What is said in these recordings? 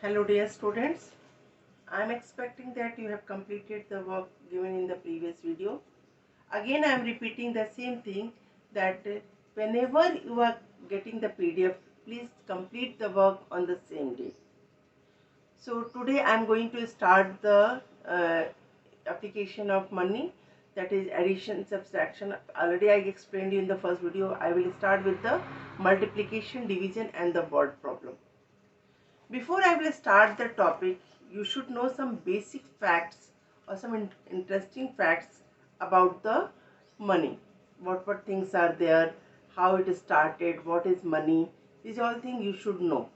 Hello dear students, I am expecting that you have completed the work given in the previous video. Again I am repeating the same thing that whenever you are getting the PDF, please complete the work on the same day. So today I am going to start the application of money, that is addition, subtraction. Already I explained you in the first video. I will start with the multiplication, division and the word problem. Before I will start the topic, you should know some basic facts or some interesting facts about the money. What things are there, how it started, what is money. These all things you should know.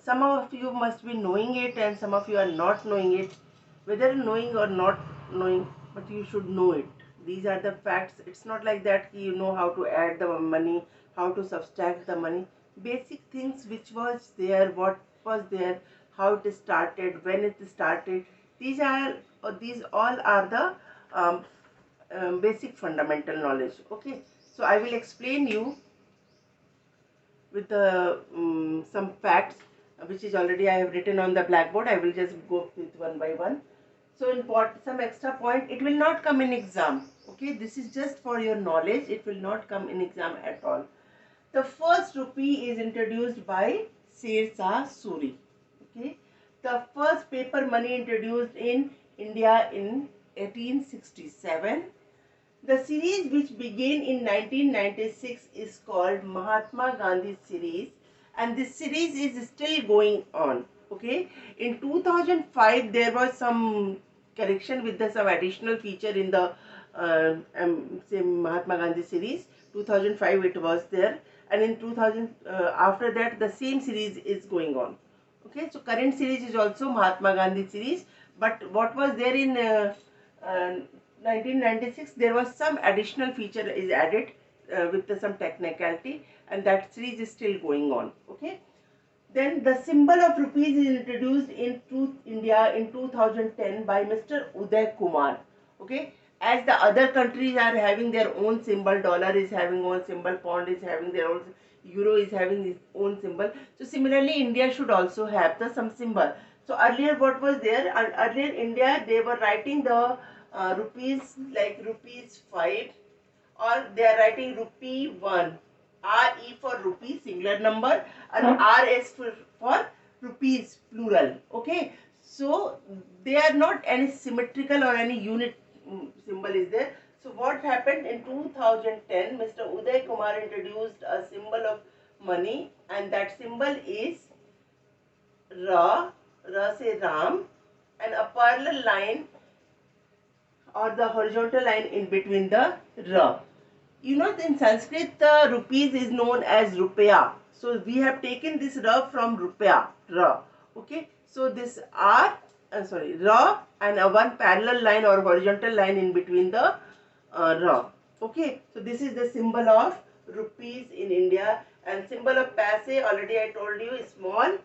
Some of you must be knowing it and some of you are not knowing it. Whether knowing or not knowing, but you should know it. These are the facts. It's not like that you know how to add the money, how to subtract the money. Basic things which was there, what was there, how it started, when it started. These all are the basic fundamental knowledge. Okay, so I will explain you with the some facts which is already I have written on the blackboard. I will just go with one by one. So important some extra point, it will not come in exam. Okay, this is just for your knowledge. It will not come in exam at all. The first rupee is introduced by Sher Shah Suri. Okay, the first paper money introduced in India in 1867. The series which began in 1996 is called Mahatma Gandhi series, and this series is still going on. Okay, in 2005 there was some correction with some additional feature in the same Mahatma Gandhi series. 2005 it was there, and in 2000 after that the same series is going on. Okay, so current series is also Mahatma Gandhi series, but what was there in uh, 1996, there was some additional feature is added with some technicality, and that series is still going on. Okay, then the symbol of rupees is introduced in Truth India in 2010 by Mr. Uday Kumar. Okay, as the other countries are having their own symbol, dollar is having own symbol, pound is having their own, euro is having its own symbol. So similarly, India should also have some symbol. So earlier, what was there? Earlier, India they were writing the rupees like rupees 5, or they are writing rupee 1. RE for rupee singular number and RS for rupees plural. Okay, so they are not any symmetrical or any unit symbol is there. So what happened in 2010, Mr. Uday Kumar introduced a symbol of money, and that symbol is Ra, Ra say Ram, and a parallel line or the horizontal line in between the Ra. You know, in Sanskrit, the rupees is known as rupaya. So we have taken this ra from rupaya, ra. Okay. So this ra and a one parallel line or horizontal line in between the ra. Okay. So this is the symbol of rupees in India, and symbol of paise already I told you is small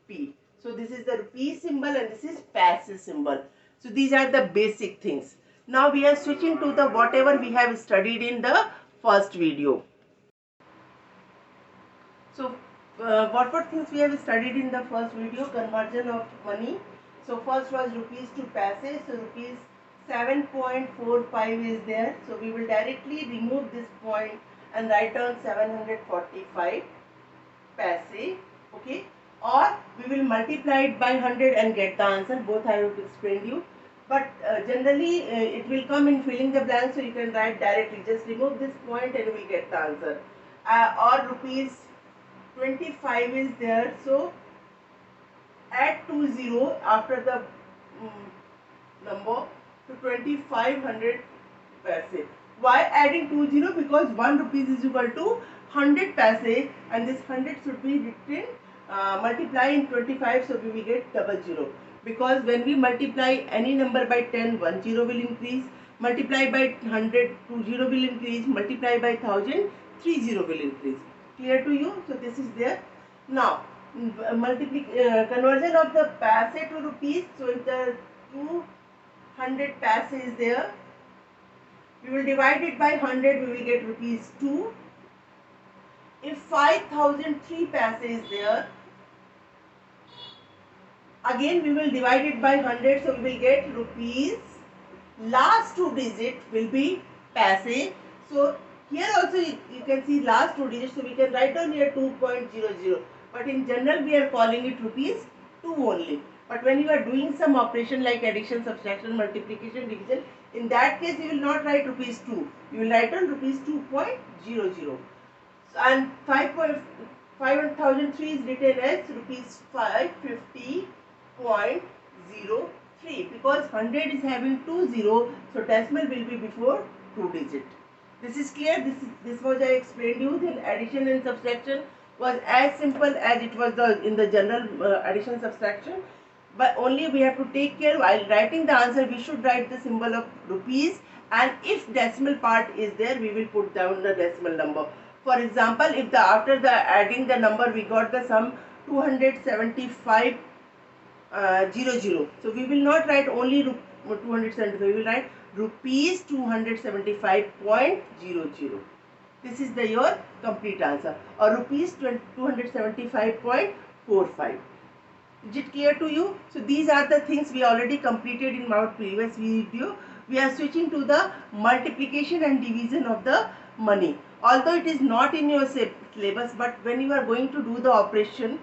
p. So this is the rupee symbol and this is paise symbol. So these are the basic things. Now we are switching to the whatever we have studied in the first video. So what things we have studied in the first video? Conversion of money. So first was rupees to paise. So rupees 7.45 is there. So we will directly remove this point and write down 745 paise. Okay, or we will multiply it by 100 and get the answer. Both I have explained you, but generally it will come in filling the blank, so you can write directly, just remove this point and you will get the answer. Or rupees 25 is there, so add 20 after the number to 2500 paise. Why adding 20? Because 1 rupees is equal to 100 paise, and this 100 should be written multiply in 25, so we will get double zero. Because when we multiply any number by 10, 1 0 will increase. Multiply by 100, 2 0 will increase. Multiply by 1000, 3 0 will increase. Clear to you? So this is there. Now conversion of the paise to rupees. So if the 200 paise is there, we will divide it by 100, we will get rupees 2. If 5003 paise is there, Again we will divide it by 100, so we will get rupees. Last two digit will be paise. So here also you can see last two digits, so we can write down here 2.00, but in general we are calling it rupees 2 only. But when you are doing some operation like addition, subtraction, multiplication, division, in that case you will not write rupees 2, you will write down rupees 2.00. And 5,003 is written as rupees 550.03, because 100 is having 20, so decimal will be before 2 digit. This is clear. This was I explained you. Then addition and subtraction was as simple as it was in the general addition subtraction, but only we have to take care while writing the answer we should write the symbol of rupees, and if decimal part is there we will put down the decimal number. For example, if the after the adding the number we got the sum 275 00, so we will not write only 275, we will write rupees 275.00. this is the your complete answer, or rupees 275.45. Is it clear to you? So these are the things we already completed in our previous video. We are switching to the multiplication and division of the money. Although it is not in your syllabus, but when you are going to do the operation,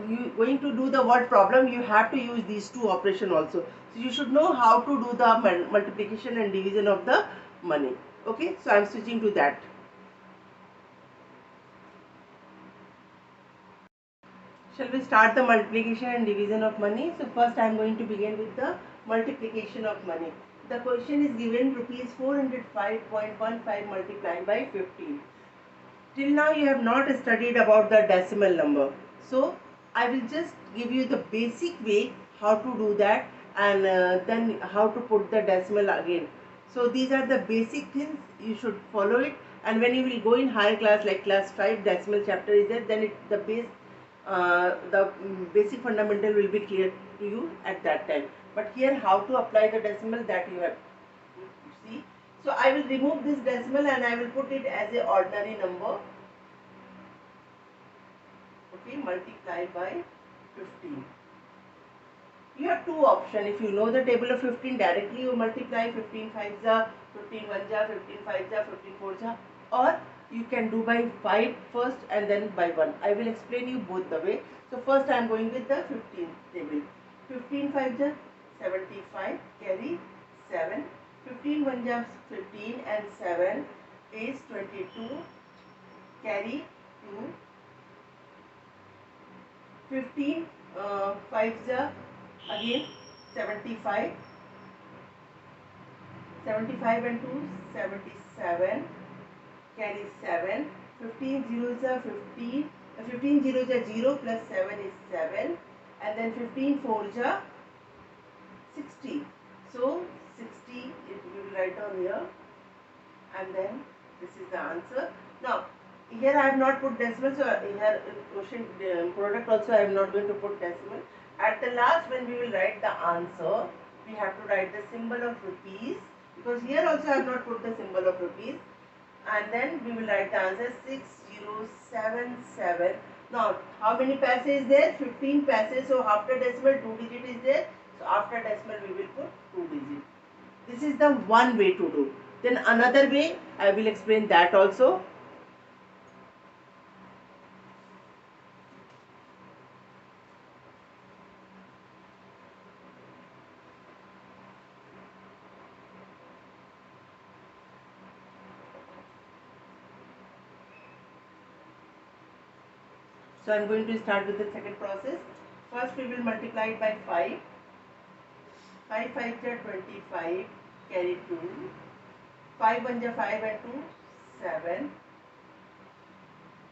you going to do the word problem, you have to use these two operation also. So you should know how to do the multiplication and division of the money. Okay, so I am switching to that. Shall we start the multiplication and division of money? So first I am going to begin with the multiplication of money. The question is given rupees 405.15 multiplied by 15. Till now you have not studied about the decimal number. So I will just give you the basic way how to do that, and then how to put the decimal again. So these are the basic things you should follow it, and when you will go in higher class like class 5 decimal chapter is there, then the basic fundamental will be clear to you at that time. But here how to apply the decimal, that you have to see. So I will remove this decimal and I will put it as a ordinary number. Okay, multiply by 15. You have two options. If you know the table of 15, directly you multiply 15 5 ja, 15 1 ja, 15 5 ja, 15 4 ja, or you can do by 5 first and then by 1. I will explain you both the way. So first I am going with the 15 table. 15 5 ja, 75, carry 7. 15 1 ja, 15 and 7 is 22, carry 2. 15 5 ja, again 75, 75 and 2 77, carry 7. 15 zeros are 15, 15 zeros are 0 plus 7 is 7, and then 15 fours are 60. So 60 we will write down here, and then this is the answer. Now here I have not put decimal, so here question product also I am not going to put decimal. At the last when we will write the answer, we have to write the symbol of rupees, because here also I have not put the symbol of rupees, and then we will write the answer 6077. Now how many paise is there? 15 paise. So after decimal 2 digit is there, so after decimal we will put 2 digit. This is the one way to do. Then another way I will explain that also. So I am going to start with the second process. First we will multiply it by 5. 5 5 ja 25, carry 2. 5 1 ja 5 and 2 7.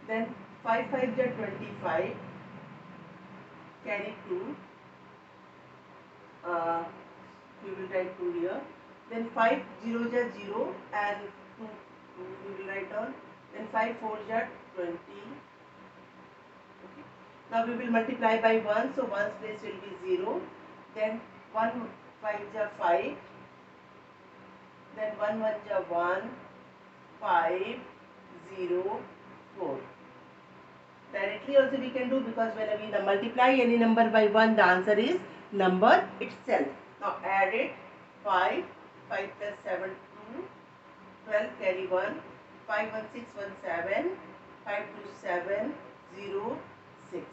Then 5 5 ja 25, carry 2. We will write 2 here. Then 5 0 ja 0 and 2 we will write down. Then 5 4 ja 20. Okay. Now we will multiply by 1, so 1's place will be 0. Then 1 5 ja 5. Then 1 1 ja 1, 5 0 4. Directly also we can do, because when we multiply any number by 1, the answer is number itself. Now add it. 5, 5 plus 7, 2, 12 carry 1, 5 1 6 1 7, 5 2 7, 0 6.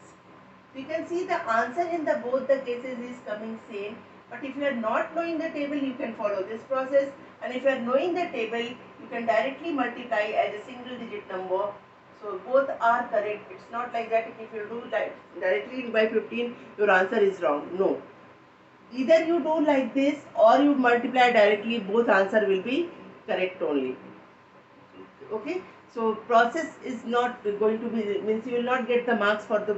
You can see the answer in the both the cases is coming same. But if you are not knowing the table, you can follow this process, and if you are knowing the table, you can directly multiply as a single digit number. So both are correct. It's not like that if you do like directly by 15, your answer is wrong. No. Either you do like this or you multiply directly, both answer will be correct only. Okay, so process is not going to be, means you will not get the marks for the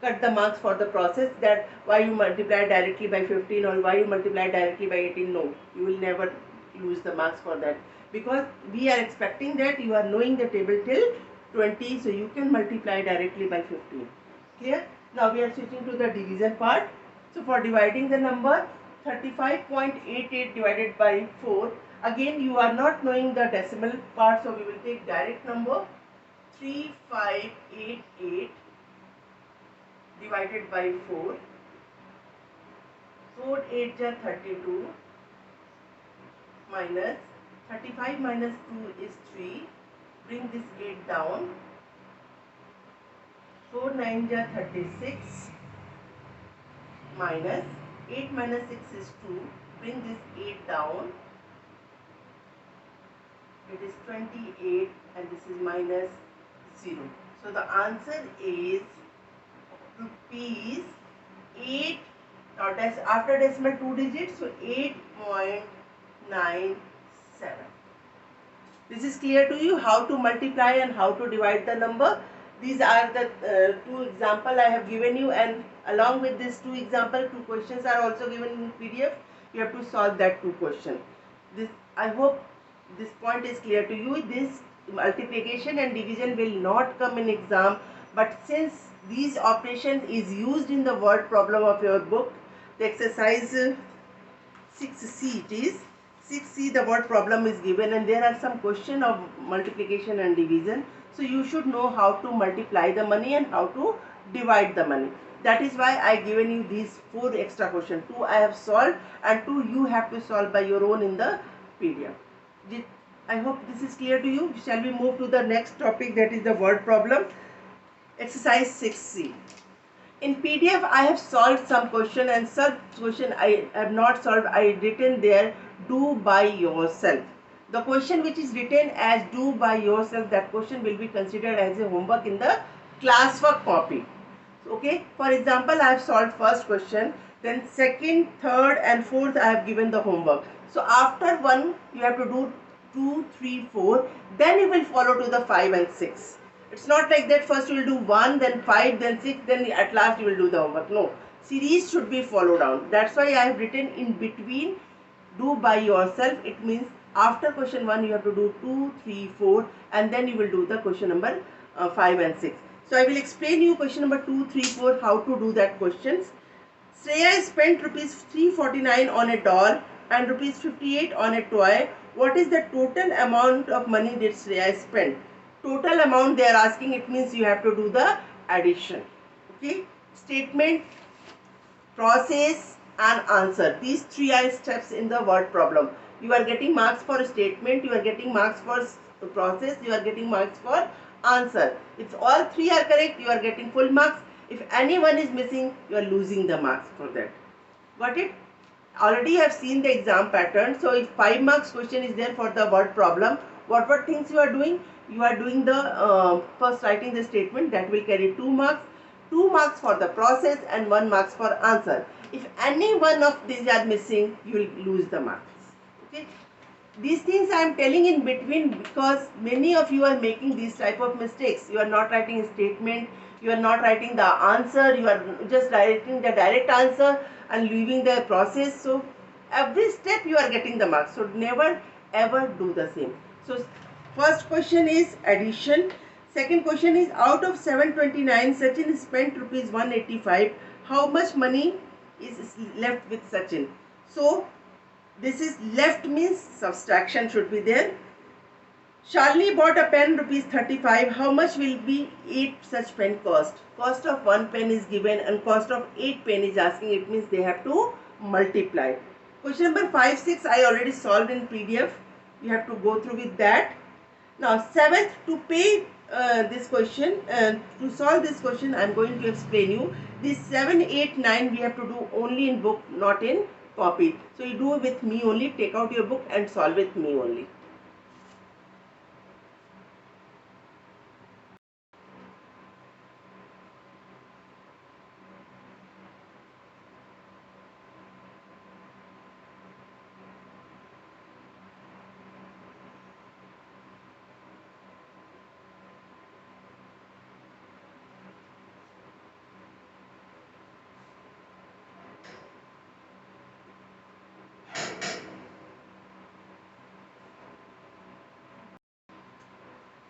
cut the marks for the process, that why you multiply directly by 15 or why you multiply directly by 18. No, you will never lose the marks for that, because we are expecting that you are knowing the table till 20, so you can multiply directly by 15. Clear? Now we are switching to the division part. So for dividing the number 35.88 divided by 4, again you are not knowing the decimal part, so we will take direct number. 3588 divided by 4, 4 8 are 32, minus 35 minus 2 is 3, bring this 8 down, 4 9 are 36, minus 8 minus 6 is 2, bring this 8 down, it is 28, and this is minus 0. So the answer is rupees 8, now after decimal 2 digits, so 8.97. This is clear to you how to multiply and how to divide the number. These are the two examples I have given you, and along with these two examples, 2 questions are also given in PDF. You have to solve that 2 questions. I hope this point is clear to you. This multiplication and division will not come in exam, but since these operations is used in the word problem of your book, the exercise 6C it is. 6C, the word problem is given, and there are some question of multiplication and division. So you should know how to multiply the money and how to divide the money. That is why I given you these 4 extra questions. 2 I have solved and 2 you have to solve by your own in the PDF. I hope this is clear to you. Shall we move to the next topic, that is the word problem. Exercise 6C. In PDF I have solved some question, and some question I have not solved. I written there do by yourself. The question which is written as do by yourself, that question will be considered as a homework in the classwork copy. Okay, for example, I have solved first question, then second, third and fourth I have given the homework. So after one you have to do 2, 3, 4, then you will follow to the 5 and 6. It's not like that first you will do 1, then 5, then 6, then at last you will do the homework. No, series should be followed down. That's why I have written in between do by yourself. It means after question 1 you have to do 2, 3, 4 and then you will do the question number 5 and 6. So I will explain you question number 2, 3, 4 how to do that questions. Shreya spent rupees 349 on a doll and rupees 58 on a toy. What is the total amount of money did Shreya spend? Total amount they are asking, it means you have to do the addition. Okay, statement, process and answer. These 3 are steps in the word problem. You are getting marks for statement, you are getting marks for process, you are getting marks for answer. If all 3 are correct, you are getting full marks. If any one is missing, you are losing the marks for that. Got it? Already you have seen the exam pattern. So if 5 marks question is there for the word problem, what things you are doing? You are doing the first writing the statement, that will carry 2 marks. 2 marks for the process and 1 marks for answer. If any one of these are missing, you will lose the marks. Okay. These things I am telling in between because many of you are making these type of mistakes. You are not writing a statement, you are not writing the answer, you are just writing the direct answer and leaving the process. So every step you are getting the marks. So never ever do the same. So first question is addition. Second question is out of 729, Sachin spent rupees 185. How much money is left with Sachin? So this is left means subtraction should be there. Shalini bought a pen rupees 35. How much will be 8 such pen cost? Cost of 1 pen is given and cost of 8 pen is asking. It means they have to multiply. Question number 5, 6 I already solved in PDF. You have to go through with that. Now 7th, to pay this question, to solve this question I am going to explain you. This 7, 8, 9 we have to do only in book, not in copy. So you do it with me only. Take out your book and solve with me only.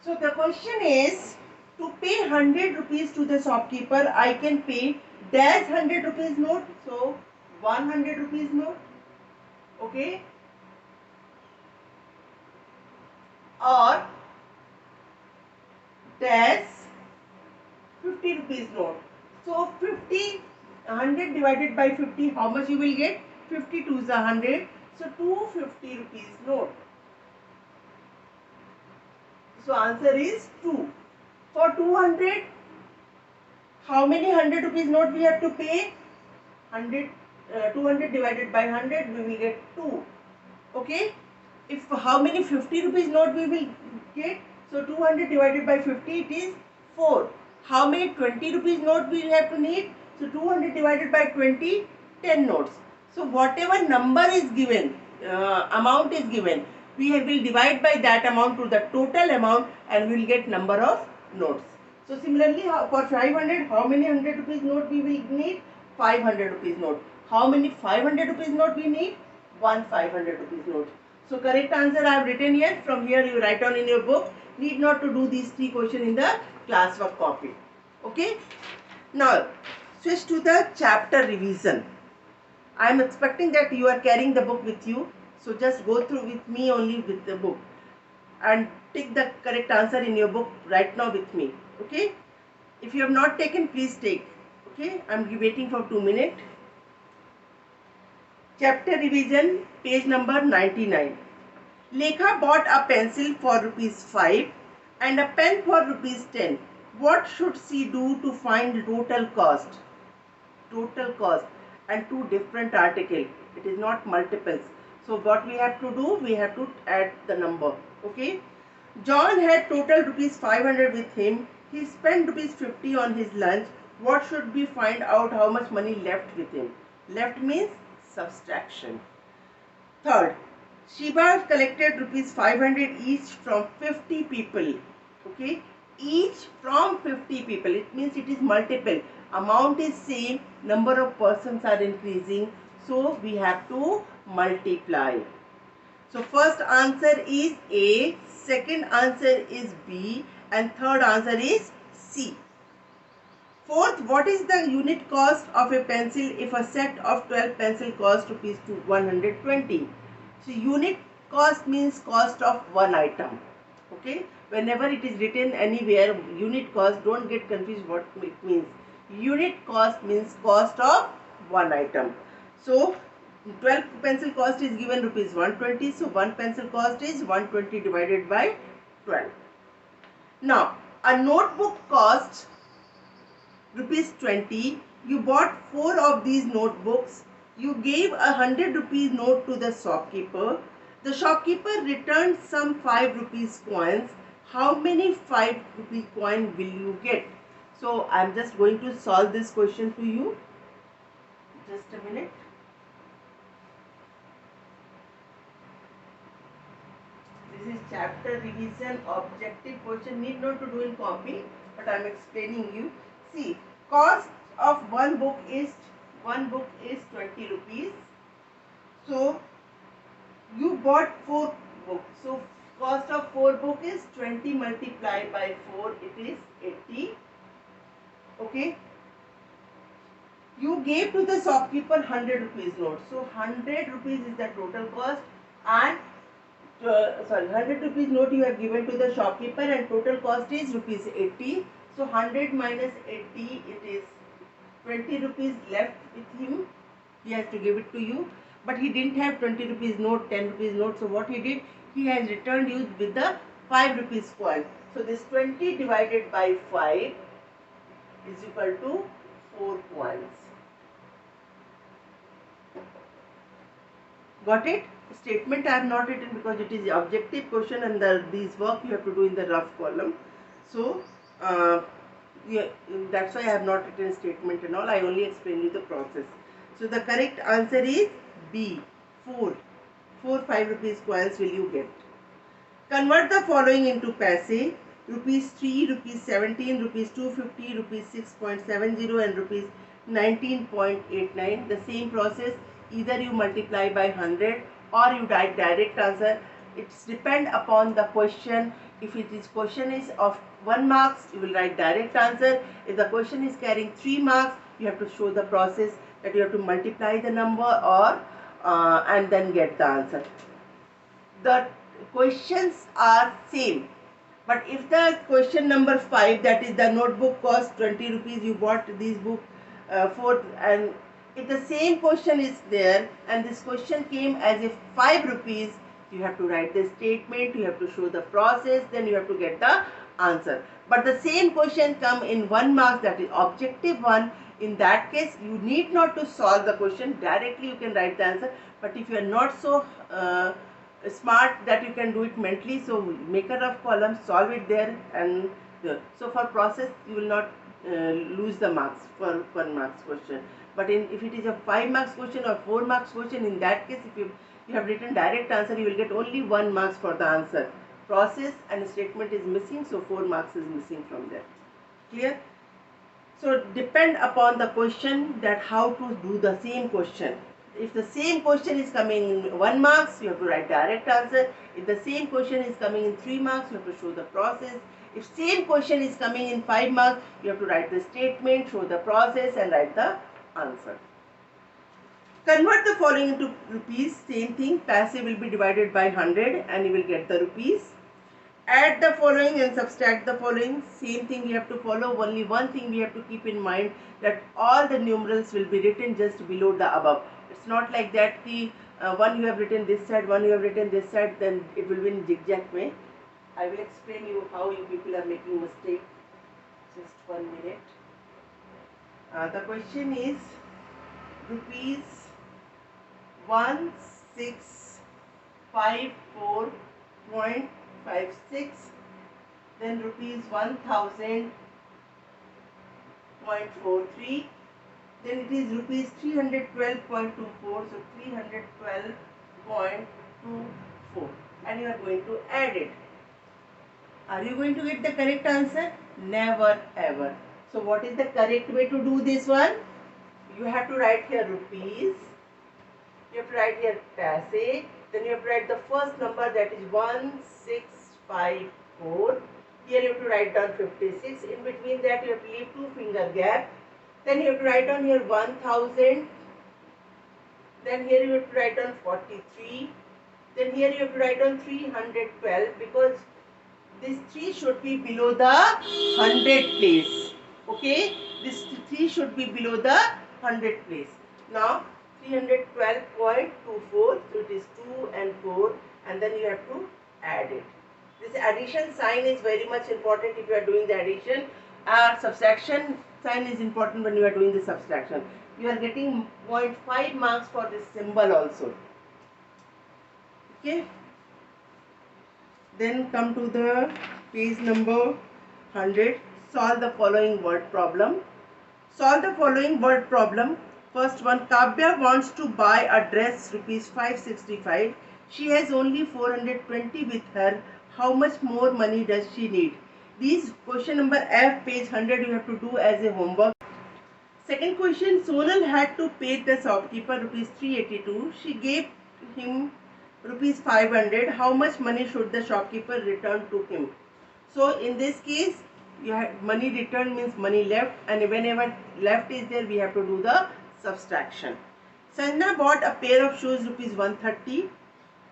So the question is, to pay 100 rupees to the shopkeeper, I can pay dash 100 rupees note. So 100 rupees note, okay, or dash 50 rupees note. So 50, 100 divided by 50, how much you will get? 50 to is 100. So 250 rupees note. So answer is 2. For 200, how many 100 rupees note we have to pay? 200 divided by 100, we will get 2. Okay. If how many 50 rupees note we will get? So 200 divided by 50, it is 4. How many 20 rupees note we will have to need? So 200 divided by 20, 10 notes. So whatever number is given, amount is given, will divide by that amount to the total amount and we will get number of notes. So similarly, for 500, how many 100 rupees note we will need? 500 rupees note. How many 500 rupees note we need? One 500 rupees note. So correct answer I have written here. From here you write down in your book. Need not to do these 3 questions in the classwork copy. Okay. Now switch to the chapter revision. I am expecting that you are carrying the book with you. So just go through with me only with the book. And take the correct answer in your book right now with me. Okay. If you have not taken, please take. Okay. I am waiting for 2 minutes. Chapter revision, page number 99. Lekha bought a pencil for rupees 5 and a pen for rupees 10. What should she do to find total cost? Total cost and two different articles. It is not multiples. So what we have to do? We have to add the number. Okay. John had total rupees 500 with him. He spent rupees 50 on his lunch. What should we find out how much money left with him? Left means subtraction. Third, Shiva collected rupees 500 each from 50 people. Okay, each from 50 people. It means it is multiple. Amount is same, number of persons are increasing. So we have to multiply. So first answer is A, second answer is B, and third answer is C. Fourth, what is the unit cost of a pencil if a set of 12 pencil costs rupees to 120? So unit cost means cost of one item. Okay. Whenever it is written anywhere, unit cost, don't get confused what it means. Unit cost means cost of one item. So 12 pencil cost is given rupees 120. So one pencil cost is 120 divided by 12. Now a notebook costs rupees 20. You bought 4 of these notebooks. You gave a 100 rupees note to the shopkeeper. The shopkeeper returned some 5 rupees coins. How many 5 rupee coin will you get? So I am just going to solve this question to you. Just a minute. This is chapter revision objective question. Need not to do in copy, but I am explaining you. See, cost of one book is 20 rupees. So you bought 4 books. So cost of 4 book is 20 multiplied by 4. It is 80. Okay. You gave to the shopkeeper 100 rupees note. So 100 rupees is the total cost and sorry, 100 rupees note you have given to the shopkeeper and total cost is rupees 80. So 100 minus 80, it is 20 rupees left with him. He has to give it to you. But he didn't have 20 rupees note, 10 rupees note. So what he did, he has returned you with the 5 rupees coin. So this 20 divided by 5 is equal to 4 coins. Got it? Statement I have not written because it is the objective question and these work you have to do in the rough column. So yeah, that's why I have not written statement and all. I only explain you the process. So the correct answer is B. 4. 5 rupees coins will you get. Convert the following into paise. Rupees 3, rupees 17, rupees 250, rupees 6.70 and rupees 19.89. The same process, either you multiply by 100 or you write direct answer. It's depend upon the question. If it is question is of 1 marks, you will write direct answer. If the question is carrying 3 marks, you have to show the process that you have to multiply the number or and then get the answer. The questions are same. But if the question number 5, that is the notebook cost 20 rupees, you bought this book for, and if the same question is there and this question came as if 5 rupees, you have to write the statement, you have to show the process, then you have to get the answer. But the same question come in 1 mark, that is objective one. In that case, you need not to solve the question, directly you can write the answer. But if you are not so smart that you can do it mentally, so make a rough column, solve it there, and so for process you will not lose the marks for 1 marks question. But if it is a 5 marks question or 4 marks question, in that case if you have written direct answer, you will get only 1 marks for the answer. Process and statement is missing, so 4 marks is missing from there. Clear? So depend upon the question that how to do the same question. If the same question is coming in 1 marks, you have to write direct answer. If the same question is coming in 3 marks, you have to show the process. If same question is coming in 5 marks, you have to write the statement, show the process and write the answer. Convert the following into rupees. Same thing, paise will be divided by 100 and you will get the rupees. Add the following and subtract the following. Same thing we have to follow. Only one thing we have to keep in mind, that all the numerals will be written just below the above. It's not like that one you have written this side, one you have written this side, then it will be in zigzag way. I will explain you how you people are making mistake. Just 1 minute. The question is rupees 1654.56, then rupees 1000.43, then it is rupees 312.24, so 312.24, and you are going to add it. Are you going to get the correct answer? Never ever. So what is the correct way to do this one? You have to write here rupees, you have to write here paise, then you have to write the first number, that is 1654. Here you have to write down 56. In between that you have to leave 2 finger gap. Then you have to write down here 1000. Then here you have to write down 43. Then here you have to write down 312, because this 3 should be below the 100 place. Okay, this 3 should be below the 100 place. Now 312.24, so it is 2 and 4, and then you have to add it. This addition sign is very much important if you are doing the addition. Subtraction sign is important when you are doing the subtraction. You are getting 0.5 marks for this symbol also. Okay. Then come to the page number 100. Solve the following word problem. Solve the following word problem. First one, Kavya wants to buy a dress rupees 565. She has only 420 with her. How much more money does she need? These question number F, page 100, you have to do as a homework. Second question, Sonal had to pay the shopkeeper rupees 382. She gave him rupees 500. How much money should the shopkeeper return to him? So in this case, you have money returned means money left, and whenever left is there, we have to do the subtraction. Sanjana bought a pair of shoes rupees 130.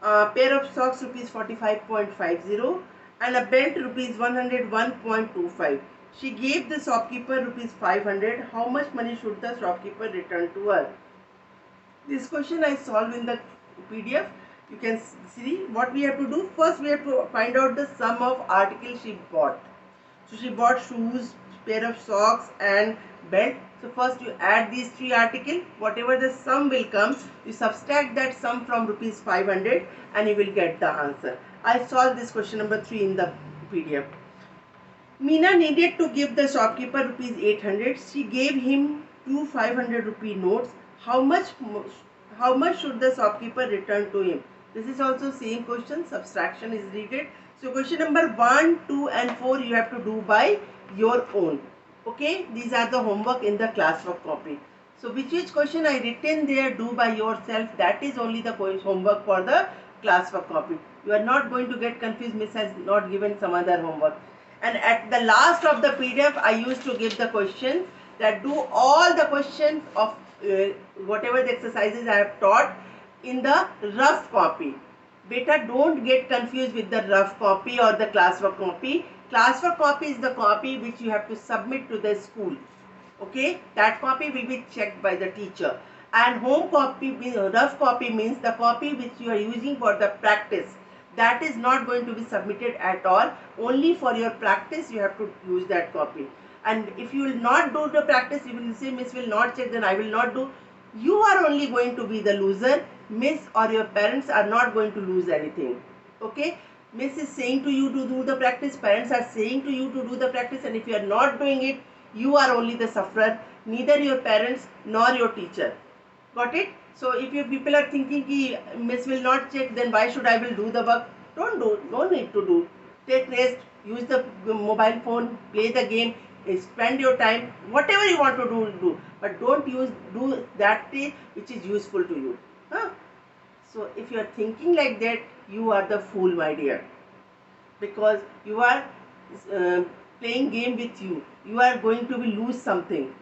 A pair of socks rupees 45.50 and a belt rupees 101.25. She gave the shopkeeper rupees 500. How much money should the shopkeeper return to her? This question I solve in the PDF. You can see what we have to do. First we have to find out the sum of articles she bought. So she bought shoes, pair of socks and belt. So first you add these three articles. Whatever the sum will come, you subtract that sum from rupees 500 and you will get the answer. I solved this question number 3 in the PDF. Meena needed to give the shopkeeper rupees 800. She gave him two 500 rupee notes. How much should the shopkeeper return to him? This is also same question. Subtraction is needed. So question number 1, 2 and 4 you have to do by your own. Okay, these are the homework in the classwork copy. So which question I written there, do by yourself, that is only the homework for the classwork copy. You are not going to get confused, miss has not given some other homework. And at the last of the PDF I used to give the questions that do all the questions of whatever the exercises I have taught in the rough copy. Beta, don't get confused with the rough copy or the classwork copy. Classwork copy is the copy which you have to submit to the school. Okay, that copy will be checked by the teacher. And home copy, rough copy means the copy which you are using for the practice. That is not going to be submitted at all. Only for your practice you have to use that copy. And if you will not do the practice, you will say, Miss will not check, then I will not do. You are only going to be the loser. Miss or your parents are not going to lose anything. Okay. Miss is saying to you to do the practice. Parents are saying to you to do the practice. And if you are not doing it, you are only the sufferer. Neither your parents nor your teacher. Got it? So if you people are thinking ki Miss will not check, then why should I will do the work? Don't do. No need to do. Take rest. Use the mobile phone. Play the game. Spend your time. Whatever you want to do. But don't do that thing which is useful to you. Huh? So if you are thinking like that, you are the fool, my dear. Because you are playing game with you. You are going to be lose something.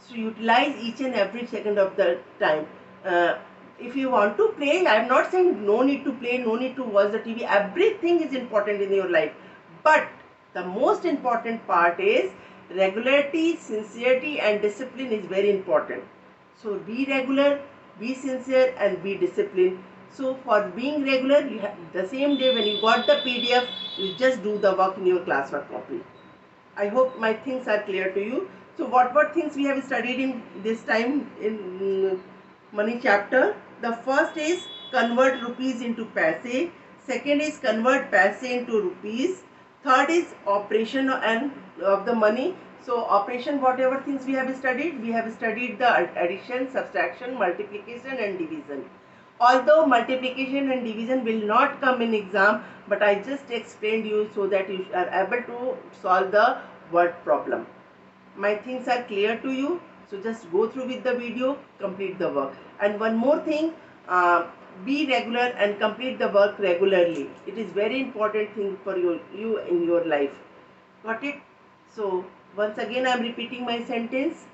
So utilize each and every second of the time. If you want to play, I am not saying no need to play, no need to watch the TV. Everything is important in your life. But the most important part is regularity, sincerity and discipline is very important. So be regular, be sincere and be disciplined. So for being regular, you have the same day when you got the PDF, you just do the work in your classwork copy. I hope my things are clear to you. So what things we have studied in this time in money chapter? The first is convert rupees into paise. Second is convert paise into rupees. Third is operation and of the money. So operation, whatever things we have studied the addition, subtraction, multiplication and division. Although multiplication and division will not come in exam, but I just explained you so that you are able to solve the word problem. My things are clear to you, so just go through with the video, complete the work. And one more thing, be regular and complete the work regularly. It is very important thing for you in your life. Got it? So once again I am repeating my sentence.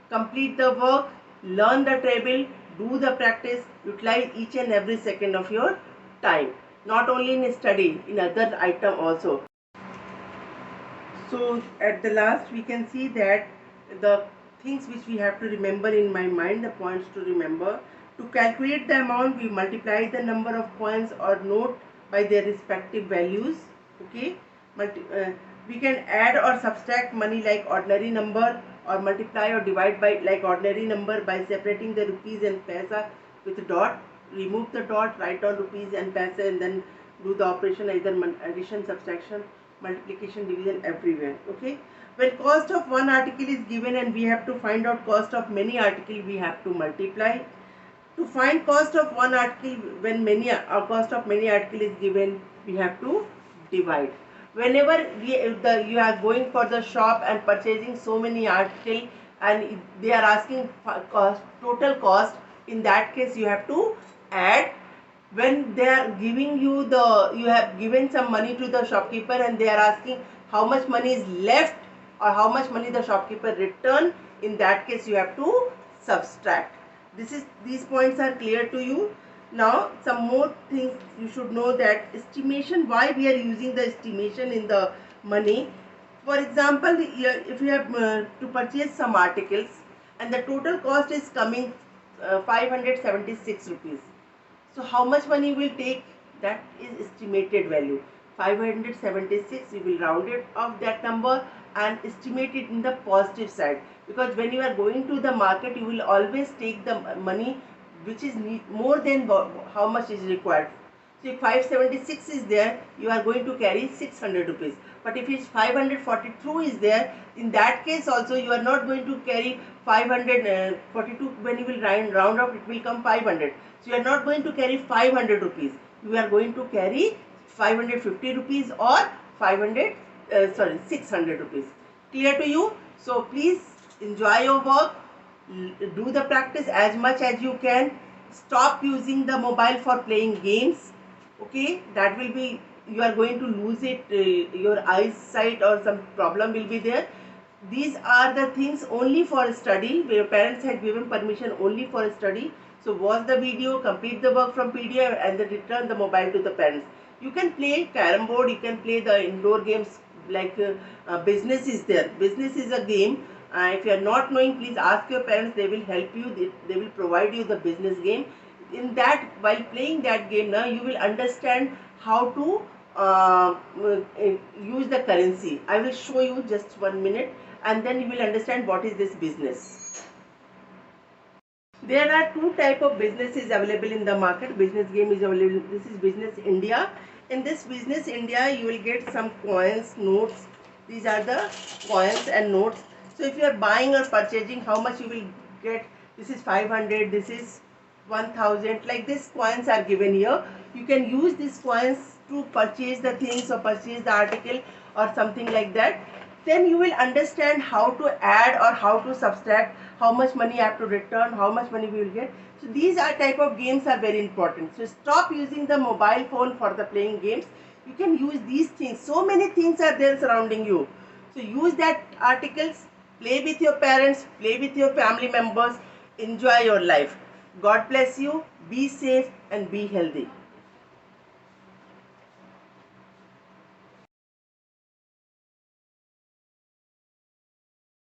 Complete the work, learn the table, do the practice, utilize each and every second of your time. Not only in study, in other item also. So at the last we can see that the things which we have to remember in my mind, the points to remember. To calculate the amount, we multiply the number of coins or note by their respective values. Okay. We can add or subtract money like ordinary number, or multiply or divide by like ordinary number by separating the rupees and paisa with a dot. Remove the dot, write down rupees and paisa and then do the operation either addition, subtraction, multiplication, division everywhere. Okay. When cost of one article is given and we have to find out cost of many articles, we have to multiply. To find cost of one article when cost of many article is given, we have to divide. Whenever you are going for the shop and purchasing so many articles and they are asking total cost, in that case you have to add. When they are giving you you have given some money to the shopkeeper and they are asking how much money is left or how much money the shopkeeper returned, in that case you have to subtract. These points are clear to you. Now some more things you should know, that estimation, why we are using the estimation in the money. For example, if you have to purchase some articles and the total cost is coming 576 rupees. So how much money will take? That is estimated value. 576, you will round it off that number and estimate it in the positive side. Because when you are going to the market, you will always take the money which is more than how much is required. So if 576 is there, you are going to carry 600 rupees. But if it's 542 is there, in that case also you are not going to carry 542. When you will round up, it will come 500. So you are not going to carry 500 rupees. You are going to carry 550 rupees or 600 rupees. Clear to you? So please enjoy your work. Do the practice as much as you can. Stop using the mobile for playing games. Okay, that will be, you are going to lose it, your eyesight or some problem will be there. These are the things only for study, where your parents have given permission only for study. So watch the video, complete the work from PDF and then return the mobile to the parents. You can play carom board, you can play the indoor games like business is there. Business is a game. If you are not knowing, please ask your parents, they will help you, they will provide you the business game. In that, while playing that game, now you will understand how to use the currency. I will show you just 1 minute and then you will understand what is this business. There are two type of businesses available in the market. Business game is available. This is Business India. In this Business India, you will get some coins, notes. These are the coins and notes. So if you are buying or purchasing, how much you will get? This is 500. This is 1000. Like this, coins are given here. You can use these coins to purchase the things or purchase the article or something like that. Then you will understand how to add or how to subtract, how much money you have to return, how much money we will get. So these are type of games are very important. So stop using the mobile phone for the playing games. You can use these things. So many things are there surrounding you. So use that articles, play with your parents, play with your family members, enjoy your life. God bless you, be safe and be healthy.